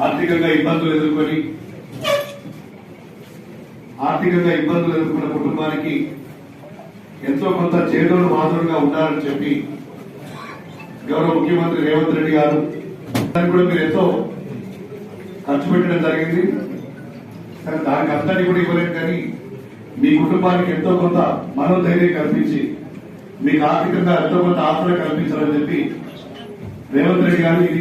ఆర్థికంగా ఇబ్బందులు ఎదుర్కొన్న కుటుంబానికి ఎంతో కొంత చేదోడు వాదోడుగా ఉండాలని చెప్పి గౌరవ ముఖ్యమంత్రి రేవంత్ రెడ్డి గారు దానికి కూడా మీరు ఎంతో ఖర్చు పెట్టడం జరిగింది. కానీ దానికి అంతటి కూడా ఇవ్వలేదు. కానీ మీ కుటుంబానికి ఎంతో కొంత మనోధైర్యం కల్పించి మీకు ఆర్థికంగా ఎంతో కొంత ఆసరా కల్పించాలని చెప్పి రేవంత్ రెడ్డి గారు ఇది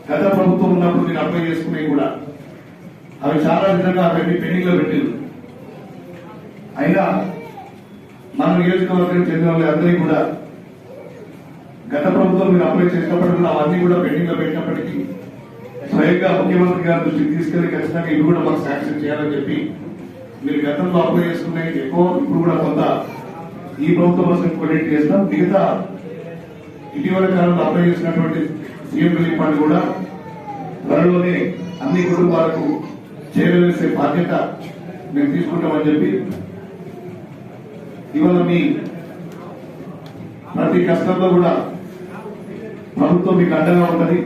గత ప్రభుత్వం ఉన్నప్పుడు మీరు అప్లై చేసుకునేవి కూడా అవి చాలా విధంగా అవన్నీ పెండింగ్ లో పెట్టారు. అయినా మన నియోజకవర్గం చెందిన వాళ్ళందరికీ కూడా గత ప్రభుత్వం మీరు అప్లై చేసినప్పటికీ కూడా అవన్నీ కూడా పెండింగ్ లో పెట్టినప్పటికీ స్వయంగా ముఖ్యమంత్రి గారి దృష్టికి తీసుకెళ్లి ఖచ్చితంగా ఇవి కూడా మాకు శాంక్షన్ చేయాలని చెప్పి మీరు గతంలో అప్లై చేసుకున్నాయి ఎక్కువ ఇప్పుడు కూడా కొంత ఈ ప్రభుత్వం కోసం కొనేట్ చేస్తాం. మిగతా ఇటీవల కాలంలో అప్లై చేసినటువంటి సీఎం రిలీఫ్ ఫండ్ కూడా త్వరలోనే అన్ని కుటుంబాలకు చేరవేసే బాధ్యత మేము తీసుకుంటామని చెప్పి ఇవాళ మీ ప్రతి కష్టంలో కూడా ప్రభుత్వం మీకు అండగా ఉంటది.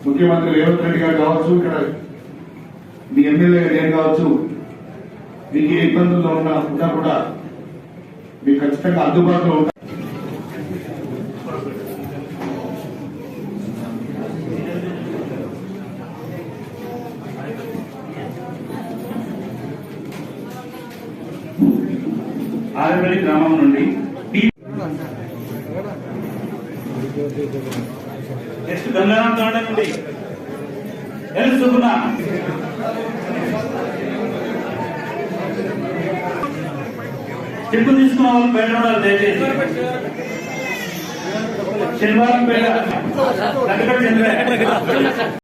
ముఖ్యమంత్రి రేవంత్ రెడ్డి గారు కావచ్చు, ఇక్కడ మీ ఎమ్మెల్యే నేను కావచ్చు, మీకు ఏ ఇబ్బందుల్లో ఉన్నా కూడా మీకు ఖచ్చితంగా అందుబాటులో ఉంటారు. ఆదిపల్లి గ్రామం నుండి నెక్స్ట్ గంగారాం తాండ నుండి ఎల్ సుగుణ చెట్టు తీసుకున్న వాళ్ళు బయట ఉండాలి. దయచేసి శనివారం పేట